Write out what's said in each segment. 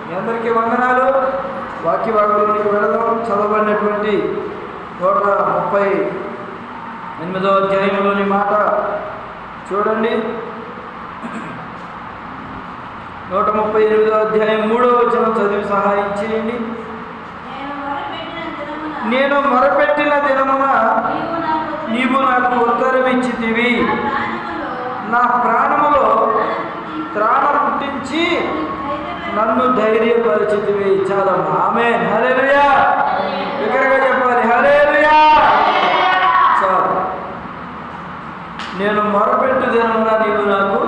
మీ అందరికీ వందనాలు. వాక్య భాగంలోనికి వెళదాం. చదవబడినటువంటి 138వ అధ్యాయంలోని మాట చూడండి. 138వ అధ్యాయం 3వ వచనం చదివి సహాయం చేయండి. నేను మొరపెట్టిన దినమున నీవు నాకు ఉత్తరం ఇచ్చితివి, నా ప్రాణములో త్రాణ పుట్టించి నన్ను ధైర్యపరిచితివి. చాలా ఆమేన్. హల్లెలూయా. దగ్గరగా చెప్పాలి. హల్లెలూయా. చాలు. నేను మొరపెట్టు దినమున నీవు నాకు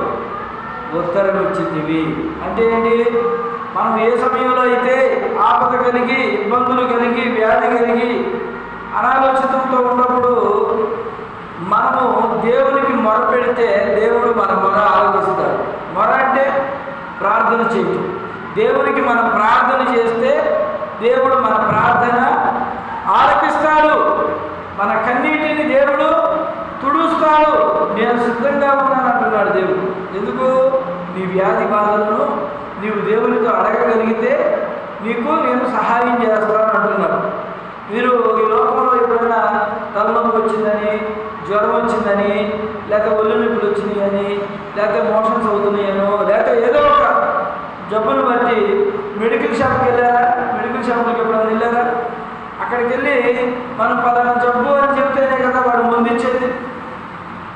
ఉత్తరం ఇచ్చితివి అంటే ఏంటి? మనం ఏ సమయంలో అయితే ఆపద కలిగి, ఇబ్బందులు కలిగి, వ్యాధి కలిగి, అనాలోచితంతో ఉన్నప్పుడు మనము దేవునికి మొరపెడితే దేవుడు మన మొర ఆలోచిస్తాడు. మొర అంటే ప్రార్థన చేయటం. దేవునికి మనం ప్రార్థన చేస్తే దేవుడు మన ప్రార్థన ఆలకిస్తాడు. మన కన్నీటిని దేవుడు తుడుస్తాడు. నేను సిద్ధంగా ఉన్నాను అంటున్నాడు దేవుడు. ఎందుకు? నీ వ్యాధి బాధలను నీవు దేవునితో అడగగలిగితే నీకు నేను సహాయం చేస్తాను అంటున్నాడు. మీరు ఈ లోకంలో ఎప్పుడైనా తలనొప్పి వచ్చిందని, జ్వరం వచ్చిందని, లేకపోతే ఒళ్ళు నొప్పులు వచ్చినాయని, లేకపోతే మోషన్స్ అవుతున్నాయనో, లేకపోతే ఏదో ఒక జబ్బును బట్టి మెడికల్ షాప్కి వెళ్ళారా? మెడికల్ షాప్కి ఎప్పుడైనా వెళ్ళారా? అక్కడికి వెళ్ళి మనం పలానా జబ్బు అని చెప్తేనే కదా వాడు మందు ఇచ్చేది.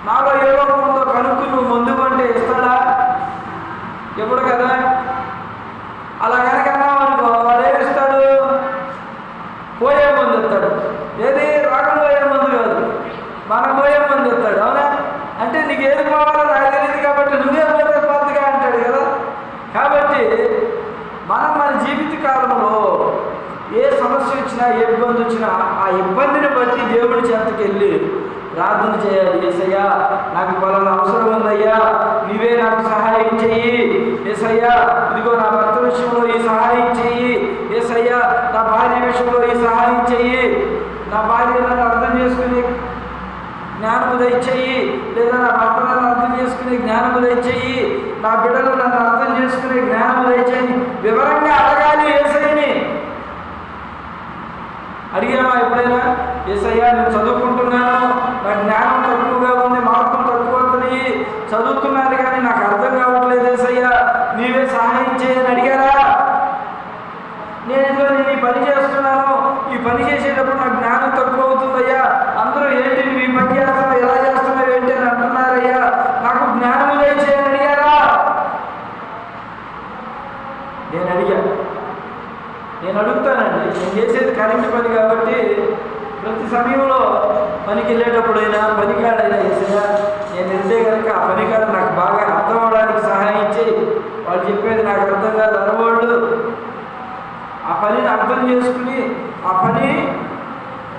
నాలో ఏ లోపం ఉందో కనుక్కు నువ్వు మందు కొంటే ఇస్తాడా? ఎప్పుడు కదా. అలా కనుకన్నా అనుకో వాడు ఏమి ఇస్తాడు? పోయే మందు ఇస్తాడు. ఏది? రోగం పోయే మందు కాదు, మనం పోయే మందు ఇస్తాడు. అవునా? అంటే నీకు ఏది పోవాలో నాకు తెలియదు కాబట్టి నువ్వే పోతే పోతుగా అంటాడు కదా. కాబట్టి మనం మన జీవిత కాలంలో ఏ సమస్య వచ్చినా, ఏ ఇబ్బంది వచ్చినా ఆ ఇబ్బందిని బట్టి దేవుడి చెంతకి వెళ్ళి ప్రార్థన చేయాలి. యేసయ్యా నాకు పలానా అవసరం ఉందయ్యా, నీవే నాకు సహాయం చెయ్యి. యేసయ్యా ఇదిగో నా భర్త విషయంలో ఈ సహాయం చెయ్యి. యేసయ్యా నా భార్య విషయంలో ఈ సహాయం చెయ్యి. నా భార్య నన్ను అర్థం చేసుకునే జ్ఞానము దయచేయి. లేదా నా భర్త నన్ను అర్థం చేసుకునే జ్ఞానము దయచేయి. నా బిడ్డలు నన్ను అర్థం చేసుకునే జ్ఞానము దయచేయి. వివరంగా అడగాలి యేసయ్యని. అడిగామా ఎప్పుడైనా? యేసయ్యా నేను చదువుకుంటున్నాను, నా జ్ఞానం తక్కువగా ఉంది, మార్కులు తక్కువ అవుతున్నాయి, చదువుతున్నాను కానీ నాకు అర్థం కావట్లేదు, యేసయ్యా నీవే సహాయం చేయని అడిగారా? నేను ఈ పని చేస్తున్నాను, ఈ పని చేసేటప్పుడు నాకు జ్ఞానం తక్కువ అవుతుందయ్యా, అందరూ ఏంటి నువ్వు ఈ పని చేస్తున్నావు, ఎలా చేస్తున్నావు ఏంటి అని అంటున్నారయ్యా, నాకు జ్ఞానము దయచేయని అడిగారా? నేను అడిగాను. నేను అడుగుతానండి. నేను చేసేది కరెంటు పని కాబట్టి ప్రతి సమయంలో పనికి వెళ్ళేటప్పుడైనా, పనికాడైనా యేసయ్యా నేను వెళ్తే కనుక ఆ పనికాడ నాకు బాగా అర్థం అవడానికి సహాయం చేయి. వాళ్ళు చెప్పేది నాకు అర్థం కాదు అనవాళ్ళు ఆ పనిని అర్థం చేసుకుని ఆ పని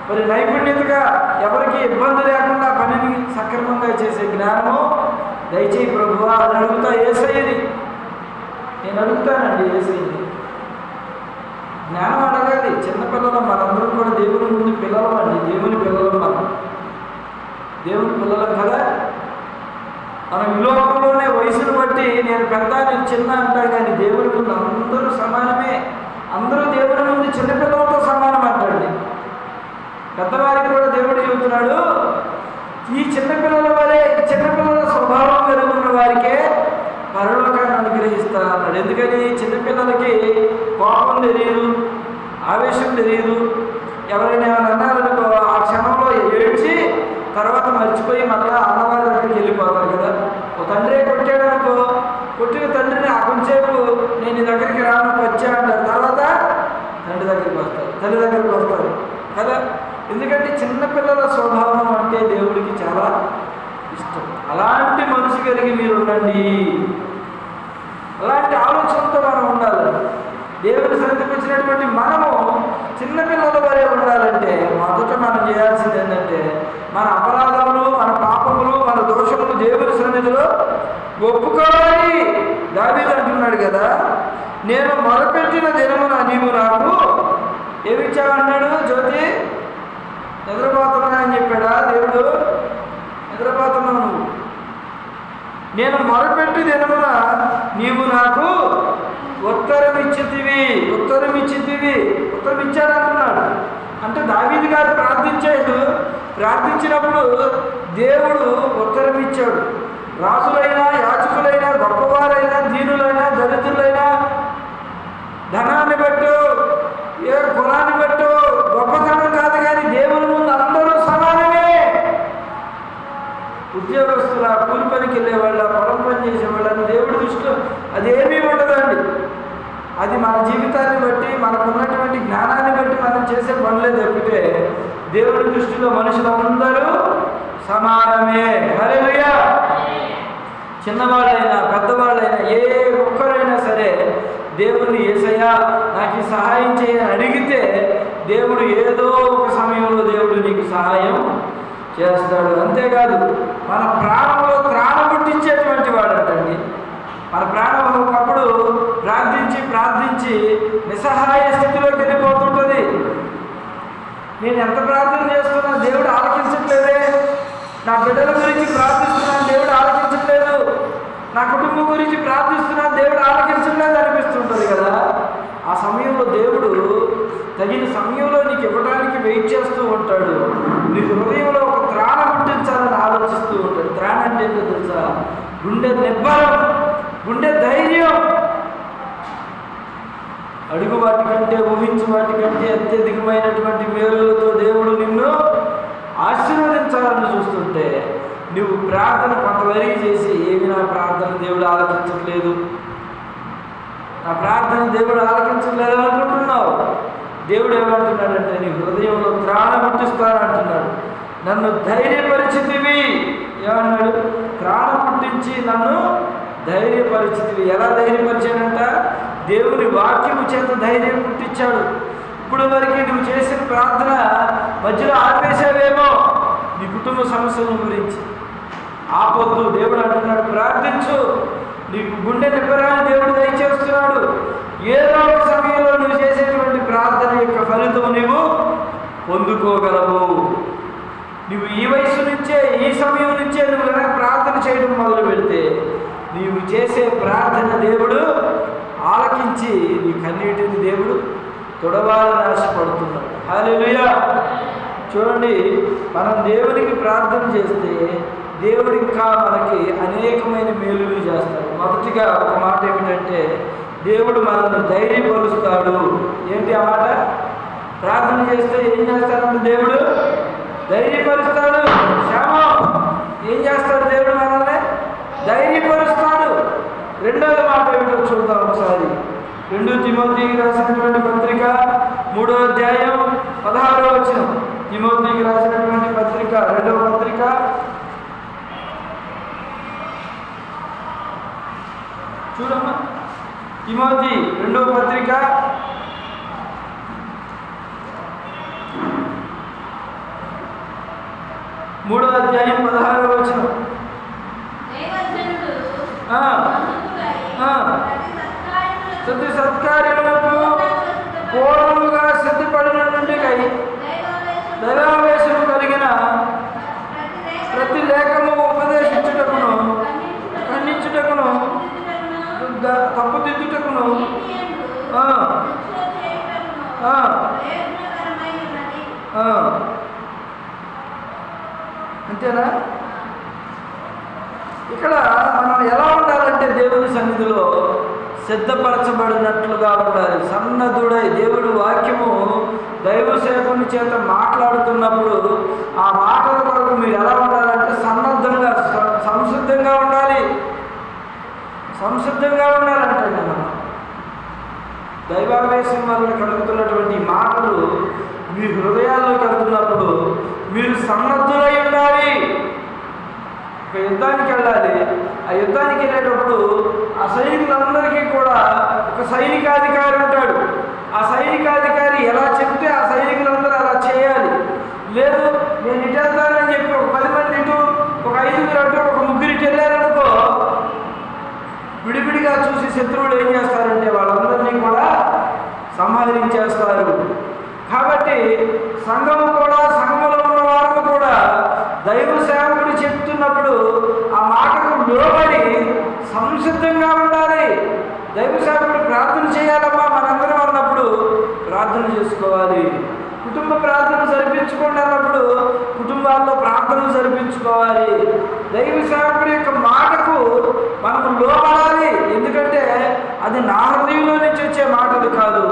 మరి నైపుణ్యతగా ఎవరికి ఇబ్బంది లేకుండా పనిని సక్రమంగా చేసే జ్ఞానము దయచేయి ప్రభువా అని అడుగుతా యేసయ్యని. నేను అడుగుతానండి యేసయ్యని. జ్ఞానం అడగాలి. చిన్నపిల్లలు మనందరం కూడా దేవుని ముందు పిల్లలం అండి. దేవుని పిల్లలం మనం. దేవుని పిల్లలం కదా. మనం ఈ లోకంలోనే వయసును బట్టి నేను పెద్ద, నేను చిన్న అంటాను కానీ దేవుని ముందు అందరూ సమానమే. అందరూ దేవుని ముందు చిన్నపిల్లలతో సమానం అంటాడు. పెద్దవారికి కూడా దేవుడు చెబుతున్నాడు, ఈ చిన్నపిల్లల వలె, చిన్నపిల్లల స్వభావం పెరుగుతున్న వారికే పరలోకాన్ని అనుగ్రహిస్తాను అన్నాడు. ఎందుకని? చిన్నపిల్లలకి కోపం తెలియదు, ఆవేశం తెలియదు. ఎవరైనా ఏమైనా అన్నారనుకో ఆ క్షణంలో ఏడ్చి తర్వాత మర్చిపోయి మళ్ళా అన్నవారి దగ్గరికి వెళ్ళిపోతారు కదా. ఓ తండ్రి కొట్టాడు అనుకో, కొట్టిన తండ్రిని ఆ కొంచెంసేపు నేను నీ దగ్గరికి రాను వచ్చా అంటారు. తర్వాత తండ్రి దగ్గరికి వస్తారు, తల్లి దగ్గరికి వస్తారు కదా. ఎందుకంటే చిన్నపిల్లల స్వభావం అంటే దేవుడికి చాలా ఇష్టం. అలాంటి మనసు కలిగి మీరు ఉండండి. అలాంటి ఆలోచనతో మనం ఉండాలి. దేవుని సన్నిధికి వచ్చినటువంటి మనము చిన్నపిల్లల వరే ఉండాలంటే మొదట మనం చేయాల్సింది ఏంటంటే మన అపరాధములు, మన పాపములు, మన దోషములు దేవుని సన్నిధిలో ఒప్పుకోవాలి. దావీదు అంటున్నాడు కదా, నేను మొదలుపెట్టిన దినమున నీవు నాకు ఏమిచ్చావన్నాడు? జ్యోతి నిద్రపోతున్నా అని చెప్పాడా దేవుడు? నిద్రపోతున్నావు నువ్వు. నేను మొదలుపెట్టి దినమున నీవు నాకు ఉత్తరం ఇచ్చితివి. ఉత్తరం ఇచ్చాడంటున్నాడు. అంటే దావీదు గారు ప్రార్థించినప్పుడు దేవుడు ఉత్తరం ఇచ్చాడు. రాజులైనా, యాజకులైనా, గొప్పవారైనా, దీనులైనా, దరిద్రులైనా, ధనాన్ని బట్టు, ఏ కులాన్ని బట్టు గొప్పతనం కాదు, కానీ దేవుని ముందు అందరూ సమానమే. ఉద్యోగస్తుల, కూలి పనికి వెళ్ళేవాళ్ళ, పొలం పని చేసేవాళ్ళని దేవుడి దృష్టిలో అదేమీ ఉండదండి. అది మన జీవితాన్ని బట్టి, మనకు ఉన్నటువంటి జ్ఞానాన్ని బట్టి మనం చేసే పనులే తప్పితే దేవుడి దృష్టిలో మనుషులందరూ సమానమే. హల్లెలూయా. చిన్నవాళ్ళైనా పెద్దవాళ్ళైనా ఏ ఒక్కరైనా సరే దేవుణ్ణి యేసయ్యా నాకు సహాయం చేయని అడిగితే దేవుడు ఏదో ఒక సమయంలో దేవుడు నీకు సహాయం చేస్తాడు. అంతేకాదు మన ప్రాణంలో త్రాణం పుట్టించేటువంటి వాడంటండి. మన ప్రాణం ఒకప్పుడు ప్రార్థించి నిస్సహాయ స్థితిలోకి వెళ్ళిపోతుంటుంది. నేను ఎంత ప్రార్థన చేస్తున్నా దేవుడు ఆలకించట్లేదే, నా బిడ్డల గురించి ప్రార్థిస్తున్నాను దేవుడు ఆలకించట్లేదు, నా కుటుంబం గురించి ప్రార్థిస్తున్నాను దేవుడు ఆలకించట్లేదు అనిపిస్తుంటుంది కదా. ఆ సమయంలో దేవుడు తగిన సమయంలో నీకు ఇవ్వడానికి వెయిట్ చేస్తూ ఉంటాడు. నీ హృదయంలో ఒక త్రాణం పుట్టించాలని ఆలోచిస్తూ ఉంటాడు. త్రాణం అంటే ఏంటో తెలుసా? గుండె నిబ్బరం, గుండె ధైర్యం. అడుగు వాటికంటే, ఊహించు వాటికంటే అత్యధికమైనటువంటి మేలులతో దేవుడు నిన్ను ఆశీర్వదించాలని చూస్తుంటే నువ్వు ప్రార్థన కొంతవరకు చేసి ఏమి నా ప్రార్థన దేవుడు ఆలకించట్లేదు, నా ప్రార్థన దేవుడు ఆలకించట్లేదు అనుకుంటున్నావు. దేవుడు ఏమంటున్నాడంటే నీ హృదయంలో త్రాణం పుట్టిస్తానంటున్నాడు. నన్ను ధైర్యపరిచితివి ఏమన్నాడు? త్రాణం పుట్టించి నన్ను ధైర్యపరిచితివి. ఎలా ధైర్యపరిచాడంట? దేవుని వాక్యము చేత ధైర్యం పుట్టించాడు. ఇప్పుడు వరకు నువ్వు చేసిన ప్రార్థన మధ్యలో ఆపేశావేమో నీ కుటుంబ సమస్యల గురించి. ఆపొద్దు. దేవుడు అంటున్నాడు ప్రార్థించు. నీకు గుండె నిబ్బరాన్ని దేవుడు దయచేస్తున్నాడు. ఏదో ఒక సమయంలో నువ్వు చేసేటువంటి ప్రార్థన యొక్క ఫలితం నీవు పొందుకోగలవు. నువ్వు ఈ వయసు నుంచే, ఈ సమయం నుంచే నువ్వు కనుక ప్రార్థన చేయడం మొదలు పెడితే నీవు చేసే ప్రార్థన దేవుడు ఆలకించి నీ కన్నీటిని దేవుడు తొడవాలని ఆశపడుతున్నాడు. హల్లెలూయా. చూడండి, మనం దేవునికి ప్రార్థన చేస్తే దేవుడు ఇంకా మనకి అనేకమైన మేలులు చేస్తాడు. మొదటిగా ఒక మాట ఏమిటంటే దేవుడు మనల్ని ధైర్యపరుస్తాడు. ఏంటి ఆ మాట? ప్రార్థన చేస్తే ఏం చేస్తాడంటే దేవుడు ధైర్యపరుస్తాడు. క్షేమం ఏం చేస్తాడు? దేవుడు మనల్ని ధైర్యపరుస్తాడు. రెండవ మాట ఏమిటో చూద్దాం ఒకసారి. 2 తిమోతికి రాసినటువంటి పత్రిక 3వ అధ్యాయం 16వ వచనం. తిమోతికి రాసినటువంటి పత్రిక 2వ పత్రిక చూడమ్మా. తిమోతి 2వ పత్రిక 3వ అధ్యాయం 16వ వచనం. ప్రతి సత్కార్యములకు పూర్వముగా సిద్ధపడిన నుండి దైవావేశము కలిగిన ప్రతి లేఖము ఉపదేశించుటకును, ఖండించుటకును, తప్పుదిద్దుటకును అంతేనా? ఇక్కడ మనం ఎలా ఉండాలంటే దేవుని సన్నిధిలో సిద్ధపరచబడినట్లుగా ఉండాలి. సన్నద్ధుడై దేవుడు వాక్యము దైవ సేవకుని చేత మాట్లాడుతున్నప్పుడు ఆ మాటల కొరకు మీరు ఎలా ఉండాలంటే సంసిద్ధంగా ఉండాలి. సంసిద్ధంగా ఉండాలంటే మనం దైవావేశం వల్ల కలుగుతున్నటువంటి మాటలు మీ హృదయాల్లో కలుగుతున్నప్పుడు మీరు సన్నద్ధులై ఉండాలి. ఒక యుద్ధానికి వెళ్ళాలి. ఆ యుద్ధానికి వెళ్ళేటప్పుడు ఆ సైనికులందరికీ కూడా ఒక సైనికాధికారి ఉంటాడు. ఆ సైనికాధికారి ఎలా చెప్తే ఆ సైనికులందరూ అలా చేయాలి. లేదు నేను ఇటు వెళ్తానని చెప్పి ఒక 10 మంది ఇటు, ఒక 5గురు అటు, ఒక 3 ఇటు వెళ్ళారనుకో, విడివిడిగా చూసి శత్రువులు ఏం చేస్తారంటే వాళ్ళందరినీ కూడా సంహరించేస్తారు. కాబట్టి సంఘంలో ఉన్న వారు కూడా దైవ సేవకుడు చెప్తున్నప్పుడు ఆ మాటకు లోబడి సంసిద్ధంగా ఉండాలి. దైవ సేవకుడు ప్రార్థన చేయాలమ్మా, మనందరం జరిపించుకోవాలి. దైవ సేవకుడి యొక్క మాటకు మనము లోబడాలి. ఎందుకంటే అది నా హృదయంలో నుంచి వచ్చే మాటలు కాదు,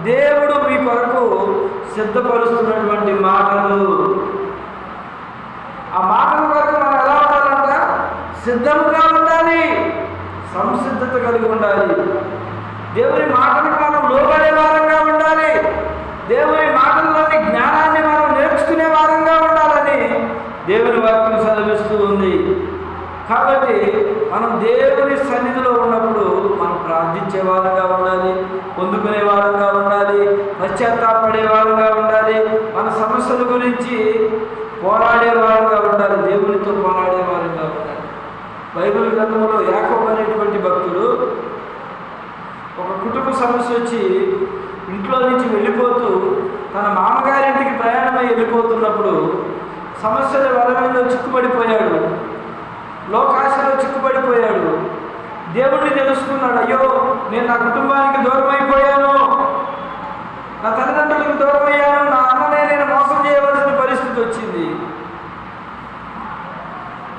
దేవుడు మీ కొరకు సిద్ధపరుస్తున్నటువంటి మాటలు. ఆ మాటల కొరకు మనం ఎలా ఉండాలంట? సిద్ధంగా ఉండాలి, సంసిద్ధత కలిగి ఉండాలి. దేవుని మాటలకు మనం లోబడే వారంగా ఉండాలి. దేవుని మాటల్లోని జ్ఞానాన్ని మనం నేర్చుకునే వారంగా ఉండాలని దేవుని వాక్యం సెలవిస్తూ ఉంది. కాబట్టి మనం దేవుని సన్నిధిలో ఉన్నప్పుడు మనం ప్రార్థించే వారంగా ఉండాలి, పొందుకునే వారంగా ఉండాలి, పశ్చాత్తాపడే వారంగా ఉండాలి, మన సమస్యల గురించి పోరాడే వారంగా ఉండాలి, దేవునితో పోరాడే వారంగా ఉండాలి. బైబిల్ గ్రంథంలో యాకోబు అనేటువంటి భక్తుడు ఒక కుటుంబ సమస్య వచ్చి ఇంట్లో నుంచి వెళ్ళిపోతూ తన మామగారింటికి ప్రయాణమై వెళ్ళిపోతున్నప్పుడు సమస్యల వలయంలో చిక్కుబడిపోయాడు, లోకాశలో చిక్కుబడిపోయాడు. దేవుడిని తెలుసుకున్నాడు, అయ్యో నేను నా కుటుంబానికి దూరం అయిపోయాను, నా తల్లిదండ్రులకు దూరం అయ్యాను, నా అన్ననే నేను మోసం చేయవలసిన పరిస్థితి వచ్చింది.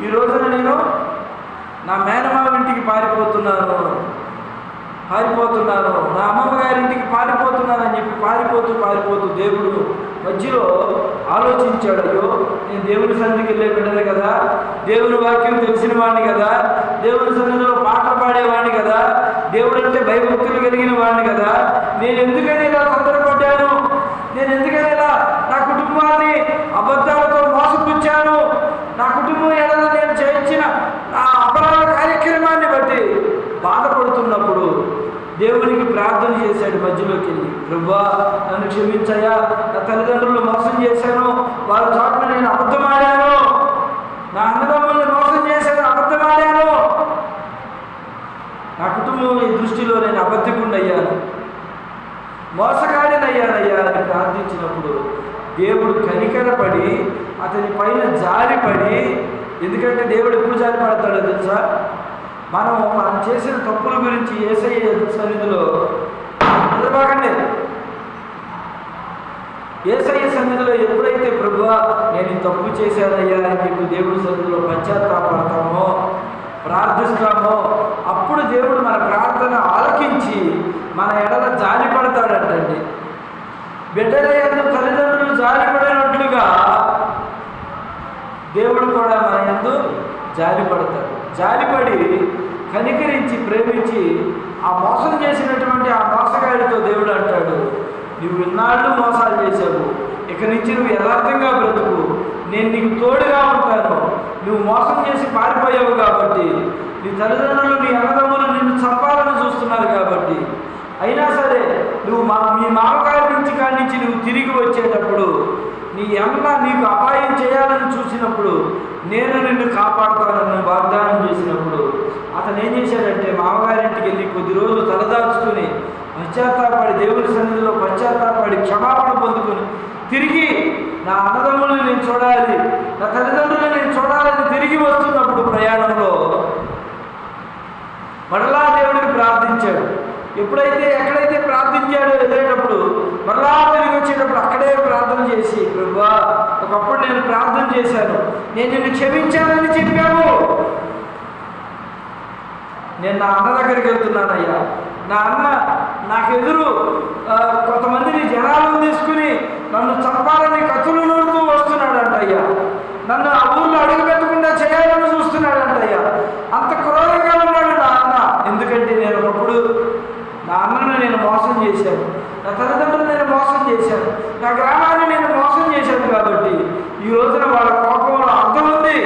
ఈ రోజున నేను నా మేనమామ ఇంటికి పారిపోతున్నాను, నా అమ్మమ్మ గారింటికి పారిపోతున్నాను అని చెప్పి పారిపోతూ దేవుడు మధ్యలో ఆలోచించాడు, అయ్యో నేను దేవుని సన్నిధికి వెళ్ళే బిడ్డను కదా, దేవుని వాక్యం తెలిసిన వాడిని కదా, దేవుని సన్నిధిలో పాటలు పాడేవాడిని కదా, దేవుడు అంటే భయభక్తులు కలిగిన వాడిని కదా, నేను ఎందుకని ఇలా తొందరపడ్డాను, నేను ఎందుకని ఇలా నా కుటుంబాన్ని అబద్ధాలతో మోసపుచ్చాను, నా కుటుంబం ఎడల నేను చేయించిన ఆ అపరాధ కార్యక్రమాన్ని బట్టి బాధపడుతున్నప్పుడు దేవునికి ప్రార్థన చేశాడు. మధ్యలోకి వెళ్ళి, ప్రభువా నన్ను క్షమించయ్యా, నా తల్లిదండ్రులు మోసం చేశాను, వారి చోట్ల నేను అబద్ధమాడాను, నా అన్నదమ్ముల్ని మోసం చేశాను, అబద్ధమాడాను, నా కుటుంబం ఈ దృష్టిలో నేను అబద్ధకుండయ్యాను, మోసగాడినయ్యానయ్యా అని ప్రార్థించినప్పుడు దేవుడు కనికరపడి అతని పైన జారిపడి, ఎందుకంటే దేవుడు ఎప్పుడు జారిపడతాడో తెలుసా? మనం చేసిన తప్పుల గురించి యేసయ్య సన్నిధిలో నిలబడకండి. యేసయ్య సన్నిధిలో ఎప్పుడైతే ప్రభువా నేను ఈ తప్పు చేశానయ్యా అని చెప్పి దేవుడి సన్నిధిలో పశ్చాత్తాపడతామో, ప్రార్థిస్తామో, అప్పుడు దేవుడు మన ప్రార్థన ఆలకించి మన ఎడల జాలిపడతాడంటండి. బిడ్డల యందు తల్లిదండ్రులు జాలిపడినట్లుగా దేవుడు కూడా మన యందు జాలిపడతాడు. జాలిపడి కనికరించి ప్రేమించి ఆ మోసం చేసినటువంటి ఆ మోసగాడితో దేవుడు అంటాడు, నువ్వు ఇన్నాళ్ళు మోసాలు చేశావు, ఇక నుంచి నువ్వు యథార్థంగా బ్రతుకు, నేను నీకు తోడుగా ఉంటాను. నువ్వు మోసం చేసి పారిపోయావు కాబట్టి, నీ తల్లిదండ్రులు నీ అన్నదమ్ములు నిన్ను చంపాలని చూస్తున్నారు కాబట్టి, అయినా సరే నువ్వు మీ మామగారి నుంచి కాడి నుంచి నువ్వు తిరిగి వచ్చేటప్పుడు నీ అన్న నీకు అపాయం చేయాలని చూసినప్పుడు నేను నిన్ను కాపాడుతానని వాగ్దానం చేసినప్పుడు అతను ఏం చేశాడంటే మామగారింటికి వెళ్ళి కొద్ది రోజులు తలదాచుకుని పశ్చాత్తాపడి దేవుని సన్నిధిలో పశ్చాత్తాపడి క్షమాపణ పొందుకొని తిరిగి నా అన్నదమ్ములను నేను చూడాలి, నా తల్లిదండ్రులను నేను చూడాలని తిరిగి వస్తున్నప్పుడు ప్రయాణంలో మరలా దేవుడికి ప్రార్థించాడు. ఎప్పుడైతే ఎక్కడైతే ప్రార్థించాడో వెళ్ళేటప్పుడు మరలా తిరిగి వచ్చేటప్పుడు అక్కడే ప్రార్థన చేసి, ప్రభువా ఒకప్పుడు నేను ప్రార్థన చేశాను, నేను నిన్ను క్షమించానని చెప్పావు, నేను నా అన్న దగ్గరికి వెళ్తున్నానయ్యా, నా అన్న నాకు ఎదురు కొంతమందిని జనాలను తీసుకుని నన్ను చంపాలని కత్తులు నూరుతూ వస్తున్నాడంటయ్యా, నన్ను ఆ ఊళ్ళో అడుగు పెట్టకుండా చేయాలని చూస్తున్నాడంటయ్యా, అంత క్రూరంగా ఉన్నాడు నా అన్న. ఎందుకంటే నేను ఒకప్పుడు నా అన్నను నేను మోసం చేశాను, నా తల్లిదండ్రులు నేను మోసం చేశాను, నా గ్రామాన్ని నేను మోసం చేశాను కాబట్టి ఈ రోజున వాళ్ళ కోపంలో అర్థం ఉంది,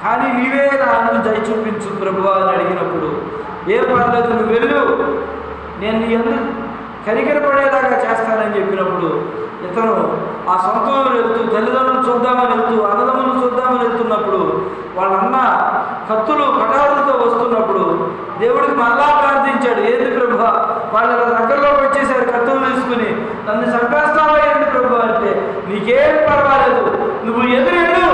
కానీ నీవే నా అన్నను దయ చూపించు ప్రభువా అని అడిగినప్పుడు, ఏ పర్లేదు నువ్వు వెళ్ళు, నేను నీ అందరూ కనికరపడేలాగా చేస్తానని చెప్పినప్పుడు ఇతను ఆ సొంత ఊరు వెళ్తూ తల్లిదండ్రులు చూద్దామని వెళ్తూ అన్నదమ్ములు చూద్దామని వెళ్తున్నప్పుడు వాళ్ళ అన్న కత్తులు కటారులతో వస్తున్నప్పుడు దేవుడికి మళ్ళా ప్రార్థించాడు, ఏంది ప్రభువా వాళ్ళ దగ్గరలోకి వచ్చేసారు కత్తులు తీసుకుని, నన్ను చంపేస్తావా ఏంటి ప్రభు అంటే, నీకేం పర్వాలేదు, నువ్వు ఎదురెళ్ళు,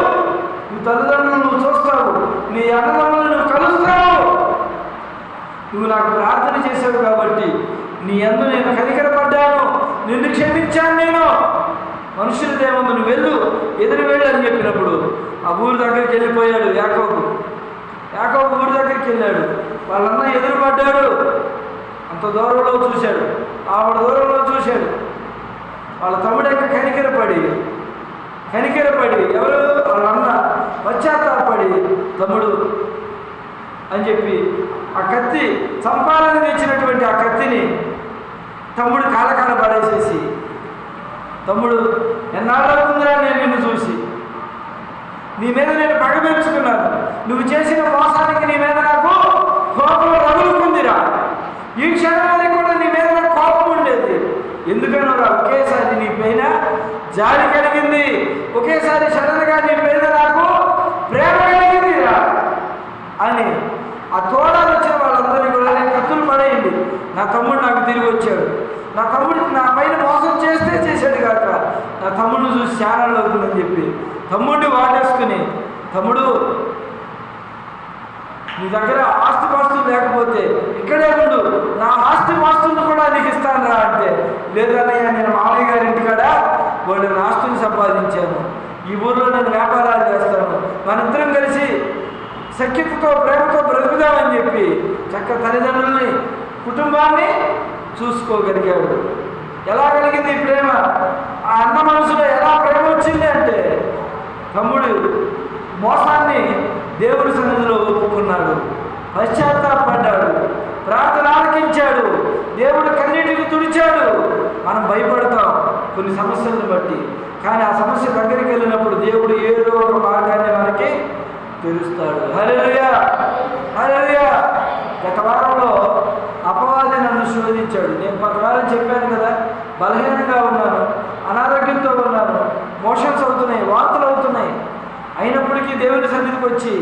నీ తల్లిదండ్రులు నువ్వు చూస్తావు, నీ అన్నదమ్ములు నువ్వు కలుస్తావు, నువ్వు నాకు ప్రార్థన చేశావు కాబట్టి నీ యందు నేను కనికరపడ్డాను, నిన్ను క్షమించాను నేను మనుషులదేమో నువ్వు వెళ్ళు, ఎదురు వెళ్ళు అని చెప్పినప్పుడు ఆ ఊరి దగ్గరికి వెళ్ళిపోయాడు యాకోబు. ఊరి దగ్గరికి వెళ్ళాడు. వాళ్ళన్న ఎదురుపడ్డాడు. అంత దూరంలో చూశాడు, ఆవిడ దూరంలో చూశాడు. వాళ్ళ తమ్ముడు యొక్క కనికెరపడి ఎవరు వాళ్ళన్న పశ్చాత్తాపడి తమ్ముడు అని చెప్పి ఆ కత్తి చంపాలని తెచ్చినటువంటి ఆ కత్తిని తమ్ముడు కాలకాల పడేసేసి, తమ్ముడు ఎన్నాళ్ళవుతుందిరా నేను నిన్ను చూసి, నీ మీద నేను పగ పెంచుకున్నాను, నువ్వు చేసిన మోసానికి నీ మీద నాకు కోపం రగులుకుందిరా, ఈ క్షణానికి కూడా నీ మీద నాకు కోపం ఉండేది, ఎందుకనరా ఒకేసారి నీ పైన జాలి కలిగింది, ఒకేసారి సడన్గా నీ పైన నాకు ప్రేమ కలిగిందిరా అని ఆ తోడాలు వచ్చిన వాళ్ళందరినీ కూడా కత్తులు పడేయండి, నా తమ్ముడు నాకు తిరిగి వచ్చాడు, నా తమ్ముడు నా పైన మోసం చేశాడు కాక నా తమ్ముడిని చూసి ఛానల్ అవుతుందని చెప్పి తమ్ముడిని వాటేసుకుని, తమ్ముడు నీ దగ్గర ఆస్తి పాస్తులు లేకపోతే ఇక్కడే ఉండు, నా ఆస్తి పాస్తులను కూడా నీకు ఇస్తాను రా అంటే, లేదన్నయ్య నేను మామయ్య గారి ఇంటికాడ వాళ్ళు ఆస్తుని సంపాదించాను, ఈ ఊర్లో నేను వ్యాపారాలు చేస్తాను, మనిద్దరం కలిసి సఖ్యతతో ప్రేమతో బ్రతుకుదామని చెప్పి చక్క తల్లిదండ్రుల్ని కుటుంబాన్ని చూసుకోగలిగాడు. ఎలా కలిగింది ప్రేమ? ఆ అన్న మనసులో ఎలా ప్రేమ వచ్చింది అంటే, తమ్ముడు మోసాన్ని దేవుడి సన్నిధిలో ఒప్పుకున్నాడు, పశ్చాత్తాపడ్డాడు, ప్రార్థన ఆలకించాడు, దేవుడు కన్నీటికి తుడిచాడు. మనం భయపడతాం కొన్ని సమస్యలను బట్టి, కానీ ఆ సమస్య దగ్గరికి వెళ్ళినప్పుడు దేవుడు ఏదో ఒక మార్గాన్ని మనకి తెలుస్తాడు. హల్లెలూయా, హల్లెలూయా. గత వారంలో అపవాది నన్ను శోధించాడు. నేను కొంతవారం చెప్పాను కదా, బలహీనంగా ఉన్నాను, అనారోగ్యంతో ఉన్నాను, మోషన్స్ అవుతున్నాయి, వాంతులు అవుతున్నాయి, అయినప్పటికీ దేవుని సన్నిధికి వచ్చి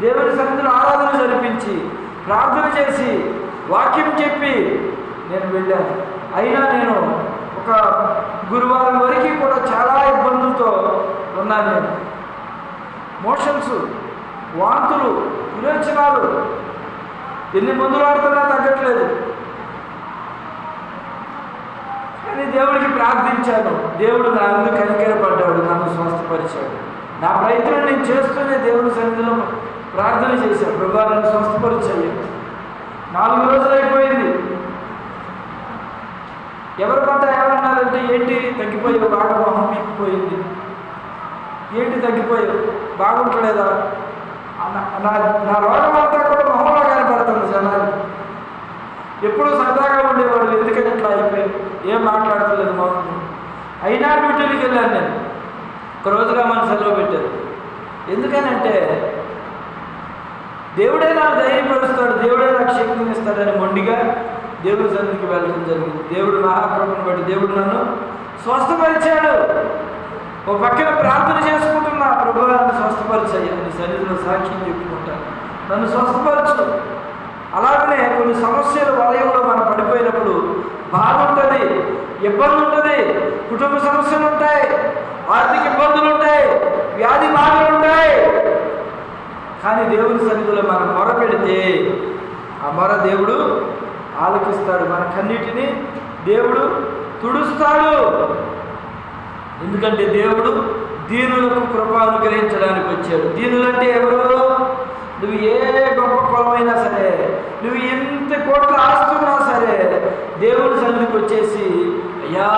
దేవుని సన్నిధిలో ఆరాధన జరిపించి ప్రార్థన చేసి వాక్యం చెప్పి నేను వెళ్ళాను. అయినా నేను ఒక గురువారం వరకు కూడా చాలా ఇబ్బందులతో ఉన్నాను. నేను మోషన్స్, వాంతులు, విరోచనాలు, ఎన్ని మందులు ఆడుతున్నా తగ్గట్లేదు. కానీ దేవుడికి ప్రార్థించాను, దేవుడు నా ముందు కనికరపడ్డాడు, నన్ను స్వస్థపరిచాడు. నా ప్రయత్నం నేను చేస్తూనే దేవుని సన్నిధిలో ప్రార్థన చేశాను, ప్రభువా నన్ను స్వస్థపరిచాయి. 4 రోజులు అయిపోయింది. ఎవరు పడ్డా ఏమన్నారంటే, ఏంటి తగ్గిపోయావు, బాగా మొహం పీకిపోయింది, ఏంటి తగ్గిపోయావు, బాగుంటలేదా, నా రోగం అంతా కూడా మొహంలో కనపడుతుంది జనాలు. ఎప్పుడు సరదాగా ఉండేవాడు, ఎందుకని ఇట్లా అయిపోయాయి, ఏం మాట్లాడతలేదు మొహం. అయినా డ్యూటీకి వెళ్ళాను నేను. ఒక రోజుగా మన సెలవు పెట్టారు. ఎందుకనంటే దేవుడే నాకు ధైర్యపరుస్తాడు, దేవుడే నాకు శక్తిని ఇస్తాడని మొండిగా దేవుడి సన్నిధికి వెళ్ళడం జరిగింది. దేవుడు మహాప్రభుని బట్టి దేవుడు నన్ను స్వస్థపరిచాడు. ఓ పక్కన ప్రార్థన చేసుకుంటున్నా, ప్రభువా నన్ను స్వస్థపరిచాయి అని సన్నిధిలో సాక్ష్యం చెప్పుకుంటాను, నన్ను స్వస్థపరచు. అలాగనే కొన్ని సమస్యల వలయంలో మనం పడిపోయినప్పుడు బాధ ఉంటుంది, ఇబ్బంది ఉంటుంది, కుటుంబ సమస్యలు ఉంటాయి, ఆర్థిక ఇబ్బందులు ఉంటాయి, వ్యాధి బాధలు ఉంటాయి. కానీ దేవుని సన్నిధిలో మనం మొర పెడితే ఆ మొర దేవుడు ఆలకిస్తాడు, మన కన్నిటిని దేవుడు తుడుస్తాడు. ఎందుకంటే దేవుడు దీనులకు కృప అనుగ్రహించడానికి వచ్చాడు. దీనులంటే ఎవరు? నువ్వు ఏ గొప్ప కులమైనా సరే, నువ్వు ఎంత కోట్ల ఆస్తున్నా సరే, దేవుని సన్నిధికి వచ్చేసి, అయ్యా